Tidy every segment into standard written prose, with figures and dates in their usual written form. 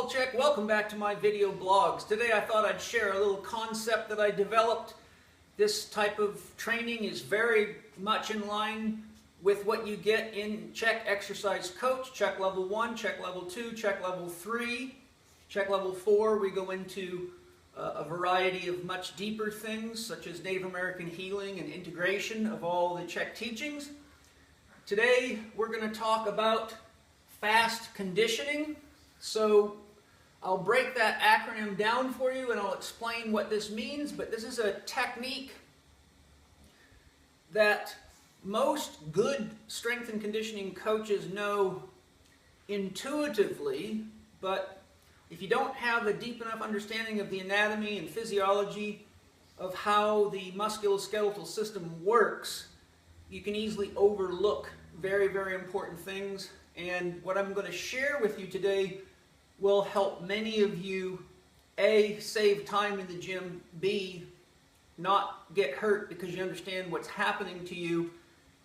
Chek. Welcome back to my video blogs. Today I thought I'd share a little concept that I developed. This type of training is very much in line with what you get in Chek Exercise Coach, Chek Level 1, Chek Level 2, Chek Level 3, Chek Level 4. We go into a variety of much deeper things such as Native American healing and integration of all the Chek teachings. Today we're going to talk about fast conditioning. So I'll break that acronym down for you and I'll explain what this means, but this is a technique that most good strength and conditioning coaches know intuitively, but if you don't have a deep enough understanding of the anatomy and physiology of how the musculoskeletal system works, you can easily overlook very, very important things. And what I'm going to share with you today will help many of you, A, save time in the gym, B, not get hurt because you understand what's happening to you,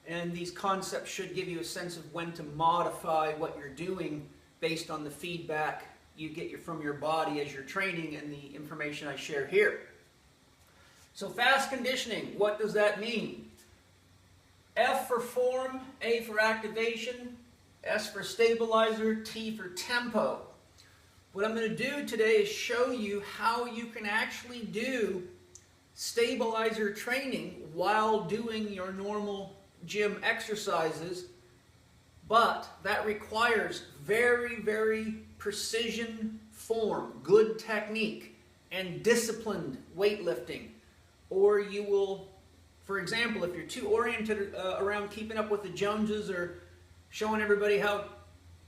and these concepts should give you a sense of when to modify what you're doing based on the feedback you get from your body as you're training and the information I share here. So fast conditioning, what does that mean? F for form, A for activation, S for stabilizer, T for tempo. What I'm going to do today is show you how you can actually do stabilizer training while doing your normal gym exercises, but that requires very, very precision form, good technique, and disciplined weightlifting. Or you will, for example, if you're too oriented around keeping up with the Joneses or showing everybody how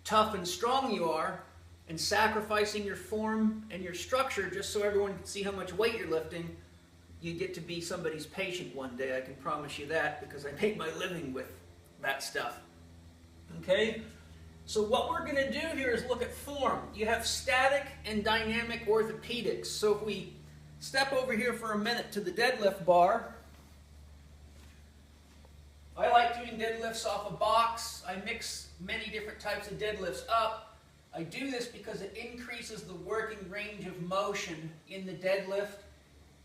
tough and strong you are and sacrificing your form and your structure just so everyone can see how much weight you're lifting, you get to be somebody's patient one day. I can promise you that because I make my living with that stuff. Okay? So what we're going to do here is look at form. You have static and dynamic orthopedics. So if we step over here for a minute to the deadlift bar, I like doing deadlifts off a box. I mix many different types of deadlifts up. I do this because it increases the working range of motion in the deadlift,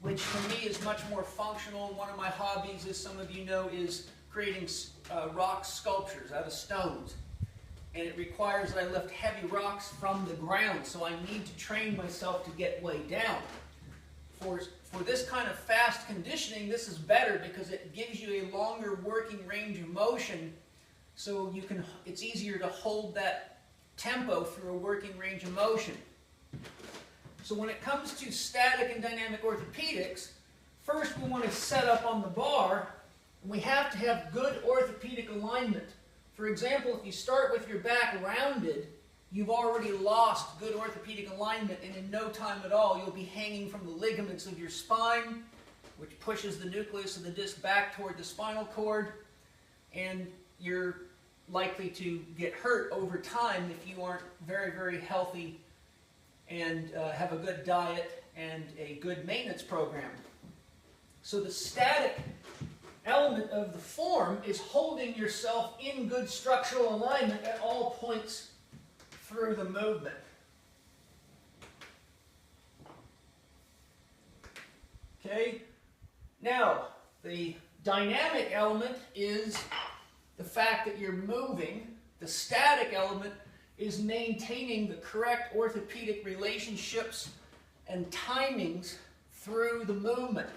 which for me is much more functional. One of my hobbies, as some of you know, is creating rock sculptures out of stones. And it requires that I lift heavy rocks from the ground, so I need to train myself to get way down. For this kind of fast conditioning, this is better because it gives you a longer working range of motion, so it's easier to hold that tempo through a working range of motion. So when it comes to static and dynamic orthopedics, first we want to set up on the bar, and we have to have good orthopedic alignment. For example, if you start with your back rounded, you've already lost good orthopedic alignment, and in no time at all you'll be hanging from the ligaments of your spine, which pushes the nucleus of the disc back toward the spinal cord, and you're likely to get hurt over time if you aren't very, very healthy and have a good diet and a good maintenance program. So the static element of the form is holding yourself in good structural alignment at all points through the movement. Okay? Now, the dynamic element is the fact that you're moving. The static element is maintaining the correct orthopedic relationships and timings through the movement.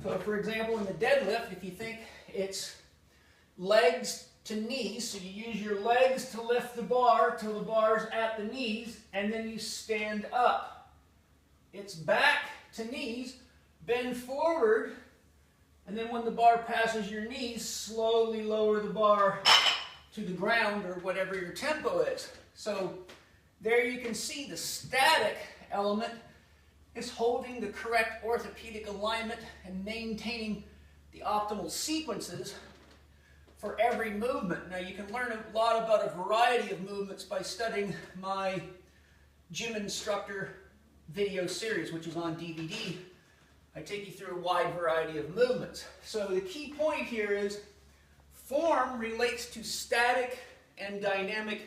So for example, in the deadlift, if you think it's legs to knees, so you use your legs to lift the bar till the bar's at the knees, and then you stand up. It's back to knees, bend forward, and then when the bar passes your knees, slowly lower the bar to the ground or whatever your tempo is. So there you can see the static element is holding the correct orthopedic alignment and maintaining the optimal sequences for every movement. Now you can learn a lot about a variety of movements by studying my Gym Instructor video series, which is on DVD. I take you through a wide variety of movements. So the key point here is form relates to static and dynamic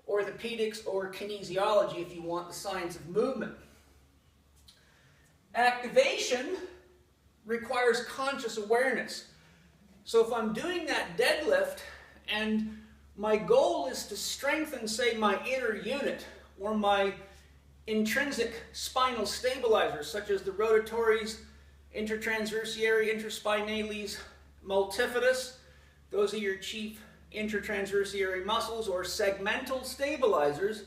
orthopedics or kinesiology if you want the science of movement. Activation requires conscious awareness. So if I'm doing that deadlift and my goal is to strengthen, say, my inner unit or my intrinsic spinal stabilizers, such as the rotatories, intertransversarii, interspinalis, multifidus, those are your chief intertransversarii muscles, or segmental stabilizers,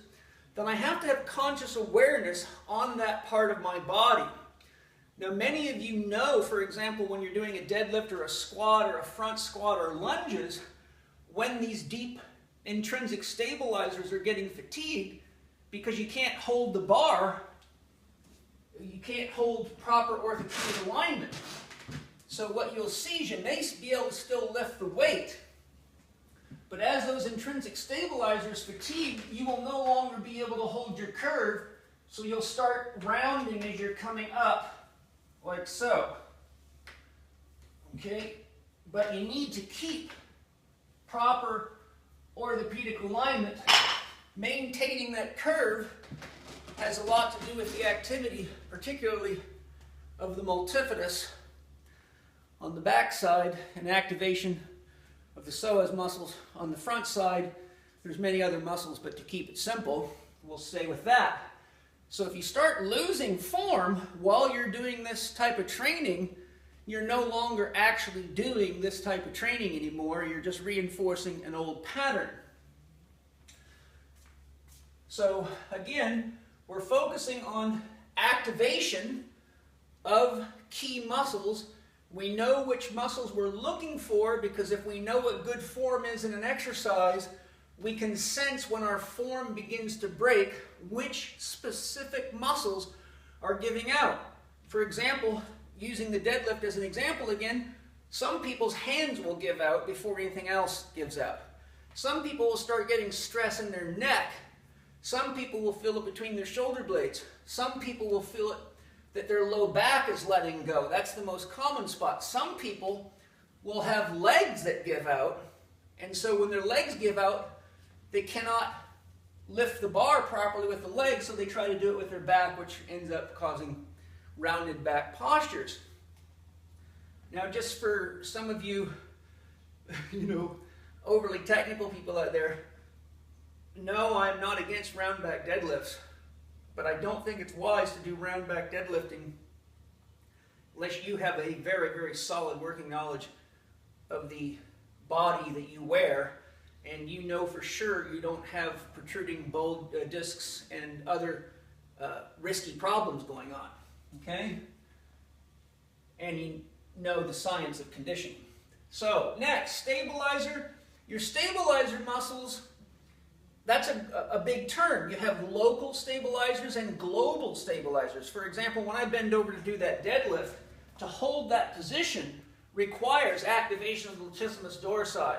then I have to have conscious awareness on that part of my body. Now, many of you know, for example, when you're doing a deadlift or a squat or a front squat or lunges, when these deep intrinsic stabilizers are getting fatigued, because you can't hold the bar, you can't hold proper orthopedic alignment. So what you'll see is you may be able to still lift the weight, but as those intrinsic stabilizers fatigue, you will no longer be able to hold your curve, so you'll start rounding as you're coming up, like so. Okay? But you need to keep proper orthopedic alignment. Maintaining that curve has a lot to do with the activity, particularly of the multifidus on the back side and activation of the psoas muscles on the front side. There's many other muscles, but to keep it simple, we'll stay with that. So if you start losing form while you're doing this type of training, you're no longer actually doing this type of training anymore. You're just reinforcing an old pattern. So again, we're focusing on activation of key muscles. We know which muscles we're looking for, because if we know what good form is in an exercise, we can sense when our form begins to break which specific muscles are giving out. For example, using the deadlift as an example again, some people's hands will give out before anything else gives out. Some people will start getting stress in their neck. Some people will feel it between their shoulder blades. Some people will feel it that their low back is letting go. That's the most common spot. Some people will have legs that give out, and so when their legs give out, they cannot lift the bar properly with the legs, so they try to do it with their back, which ends up causing rounded back postures. Now, just for some of you, overly technical people out there, no, I'm not against round back deadlifts, but I don't think it's wise to do round back deadlifting unless you have a very, very solid working knowledge of the body that you wear, and you know for sure you don't have protruding bulge discs and other risky problems going on, okay? And you know the science of conditioning. So, next, stabilizer. Your stabilizer muscles, that's a big term. You have local stabilizers and global stabilizers. For example, when I bend over to do that deadlift, to hold that position requires activation of the latissimus dorsi,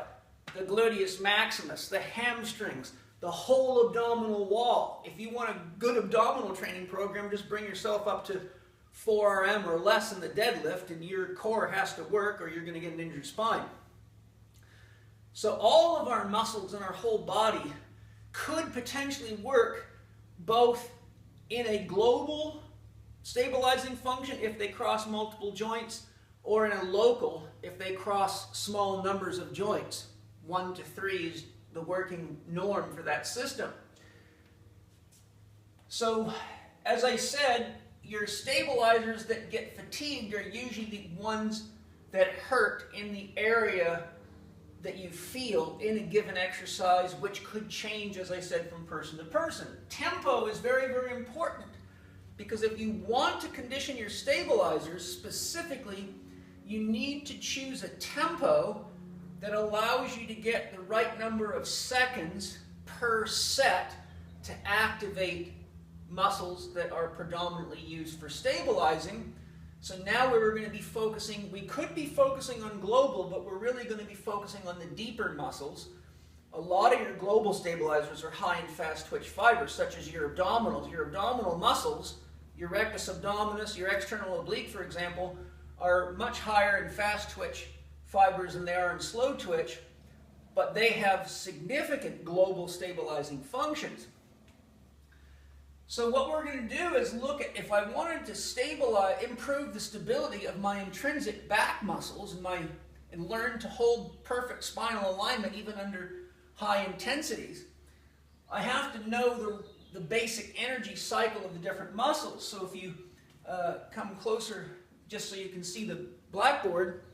the gluteus maximus, the hamstrings, the whole abdominal wall. If you want a good abdominal training program, just bring yourself up to 4 RM or less in the deadlift, and your core has to work or you're going to get an injured spine. So all of our muscles in our whole body could potentially work both in a global stabilizing function if they cross multiple joints, or in a local if they cross small numbers of joints. 1 to 3 is the working norm for that system. So, as I said, your stabilizers that get fatigued are usually the ones that hurt in the area that you feel in a given exercise, which could change, as I said, from person to person. Tempo is very, very important, because if you want to condition your stabilizers specifically, you need to choose a tempo that allows you to get the right number of seconds per set to activate muscles that are predominantly used for stabilizing. So now we're going to be focusing, we could be focusing on global, but we're really going to be focusing on the deeper muscles. A lot of your global stabilizers are high in fast twitch fibers, such as your abdominals. Your abdominal muscles, your rectus abdominis, your external oblique, for example, are much higher in fast twitch fibers than they are in slow twitch. but they have significant global stabilizing functions. So what we're going to do is look at, if I wanted to stabilize, improve the stability of my intrinsic back muscles and learn to hold perfect spinal alignment even under high intensities, I have to know the basic energy cycle of the different muscles. So if you come closer, just so you can see the blackboard,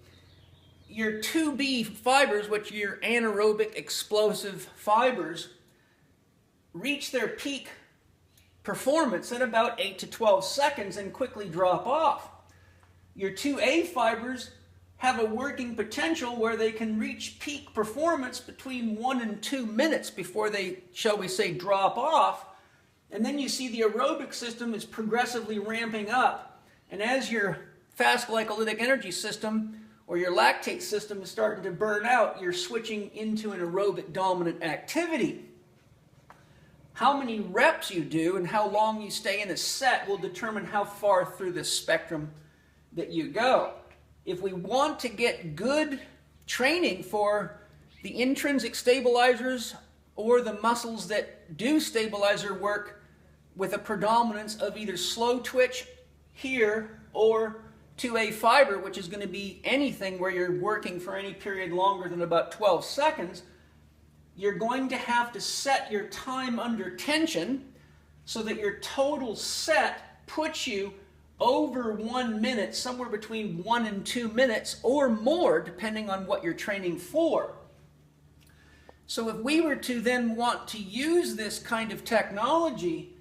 your 2B fibers, which are your anaerobic explosive fibers, reach their peak performance in about 8 to 12 seconds and quickly drop off. Your 2A fibers have a working potential where they can reach peak performance between 1 and 2 minutes before they, shall we say, drop off. And then you see the aerobic system is progressively ramping up. And as your fast glycolytic energy system or your lactate system is starting to burn out, you're switching into an aerobic dominant activity. How many reps you do and how long you stay in a set will determine how far through this spectrum that you go. If we want to get good training for the intrinsic stabilizers or the muscles that do stabilizer work with a predominance of either slow twitch here or 2A fiber, which is going to be anything where you're working for any period longer than about 12 seconds, you're going to have to set your time under tension so that your total set puts you over 1 minute, somewhere between 1 and 2 minutes or more, depending on what you're training for. So if we were to then want to use this kind of technology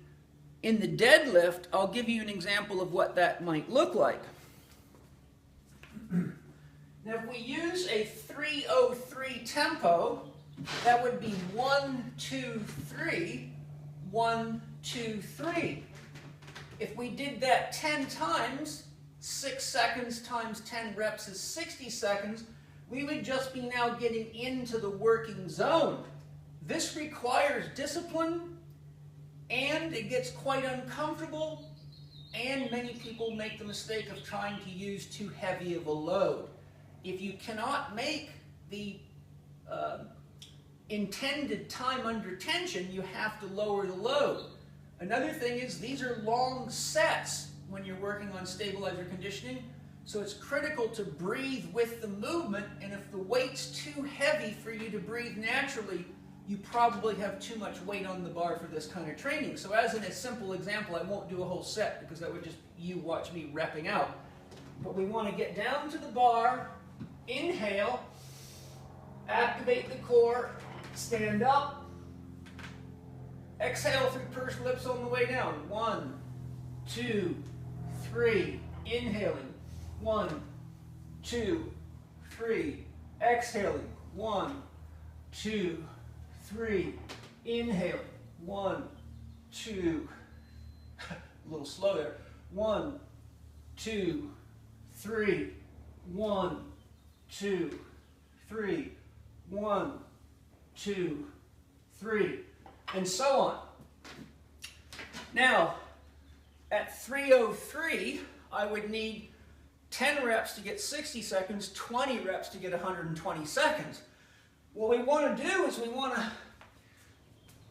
in the deadlift, I'll give you an example of what that might look like. Now if we use a 303 tempo, that would be 1, 2, 3, 1, 2, 3. If we did that 10 times, 6 seconds times 10 reps is 60 seconds, we would just be now getting into the working zone. This requires discipline, and it gets quite uncomfortable, and many people make the mistake of trying to use too heavy of a load. If you cannot make the intended time under tension, you have to lower the load. Another thing is these are long sets when you're working on stabilizer conditioning, so it's critical to breathe with the movement, and if the weight's too heavy for you to breathe naturally, you probably have too much weight on the bar for this kind of training. So as in a simple example, I won't do a whole set because that would just you watch me repping out. But we want to get down to the bar, inhale, activate the core, stand up, exhale through pursed lips on the way down. 1, 2, 3, inhaling. 1, 2, 3, exhaling. 1, 2, 3, inhaling. 1, 2, a little slow there. 1, 2, 3, 1, 2, 3, 1, 2, 3, and so on. Now, at 303, I would need 10 reps to get 60 seconds, 20 reps to get 120 seconds. What we want to do is we want to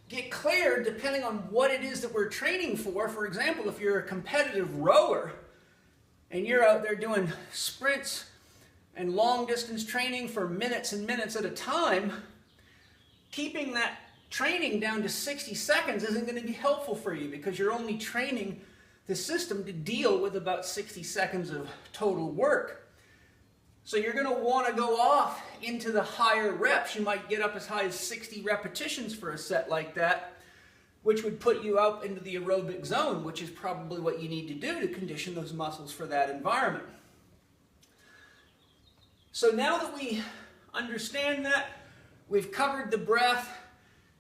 get clear depending on what it is that we're training for. For example, if you're a competitive rower and you're out there doing sprints and long distance training for minutes and minutes at a time, keeping that training down to 60 seconds isn't going to be helpful for you because you're only training the system to deal with about 60 seconds of total work. So you're going to want to go off into the higher reps. You might get up as high as 60 repetitions for a set like that, which would put you up into the aerobic zone, which is probably what you need to do to condition those muscles for that environment. So now that we understand that, we've covered the breath,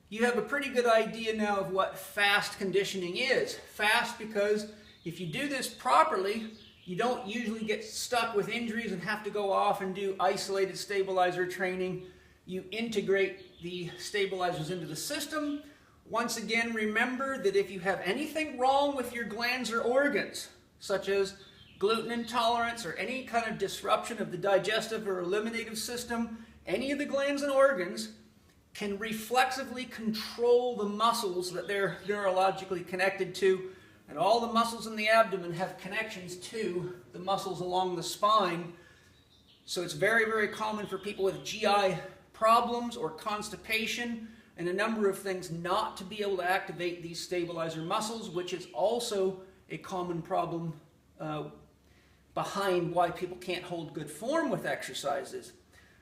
you have a pretty good idea now of what fast conditioning is. Fast because if you do this properly, you don't usually get stuck with injuries and have to go off and do isolated stabilizer training. You integrate the stabilizers into the system. Once again, remember that if you have anything wrong with your glands or organs, such as gluten intolerance or any kind of disruption of the digestive or eliminative system, any of the glands and organs, can reflexively control the muscles that they're neurologically connected to, and all the muscles in the abdomen have connections to the muscles along the spine. So it's very, very common for people with GI problems or constipation and a number of things not to be able to activate these stabilizer muscles, which is also a common problem behind why people can't hold good form with exercises.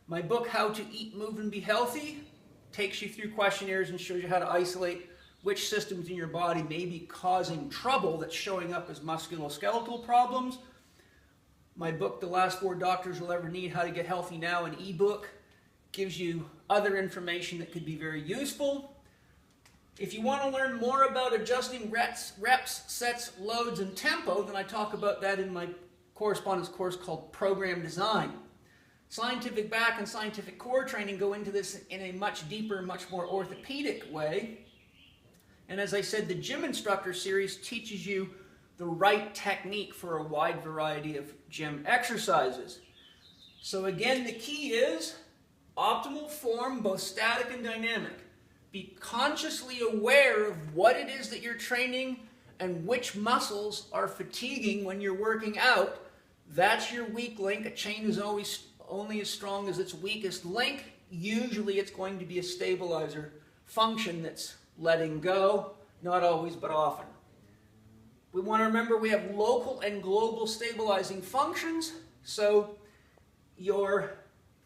My book, How to Eat, Move, and Be Healthy, takes you through questionnaires and shows you how to isolate which systems in your body may be causing trouble that's showing up as musculoskeletal problems. My book, The Last 4 Doctors Will Ever Need, How to Get Healthy Now, an ebook, gives you other information that could be very useful. If you want to learn more about adjusting reps, sets, loads, and tempo, then I talk about that in my correspondence course called Program Design. Scientific back and scientific core training go into this in a much deeper, much more orthopedic way. And as I said, the Gym Instructor series teaches you the right technique for a wide variety of gym exercises. So again, the key is optimal form, both static and dynamic. Be consciously aware of what it is that you're training and which muscles are fatiguing when you're working out. That's your weak link. A chain is always only as strong as its weakest link. Usually it's going to be a stabilizer function that's letting go, not always but often. We want to remember we have local and global stabilizing functions. So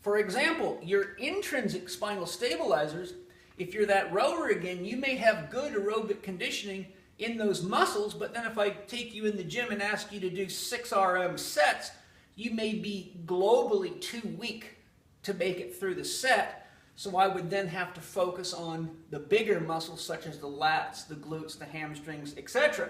for example, your intrinsic spinal stabilizers, if you're that rower again, you may have good aerobic conditioning in those muscles, but then if I take you in the gym and ask you to do 6 RM sets, you may be globally too weak to make it through the set. So I would then have to focus on the bigger muscles such as the lats, the glutes, the hamstrings, etc.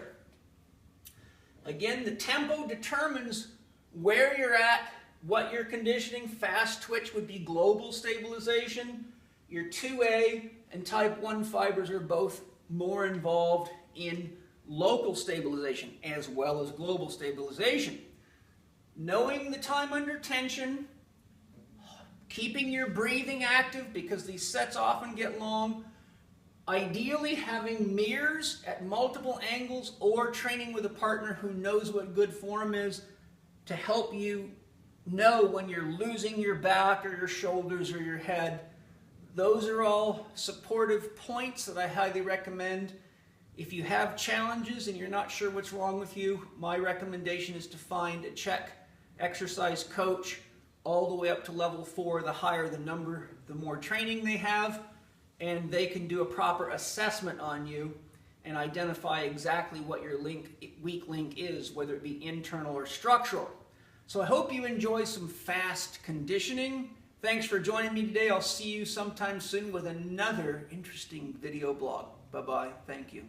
Again, the tempo determines where you're at, what you're conditioning. Fast twitch would be global stabilization. Your 2A and type 1 fibers are both more involved in local stabilization as well as global stabilization. Knowing the time under tension, keeping your breathing active because these sets often get long, ideally having mirrors at multiple angles or training with a partner who knows what good form is to help you know when you're losing your back or your shoulders or your head. Those are all supportive points that I highly recommend. If you have challenges and you're not sure what's wrong with you, my recommendation is to find a Chek exercise coach all the way up to level 4. The higher the number, the more training they have, and they can do a proper assessment on you and identify exactly what your weak link is, whether it be internal or structural. So I hope you enjoy some fast conditioning. Thanks for joining me today. I'll see you sometime soon with another interesting video blog. Bye-bye. Thank you.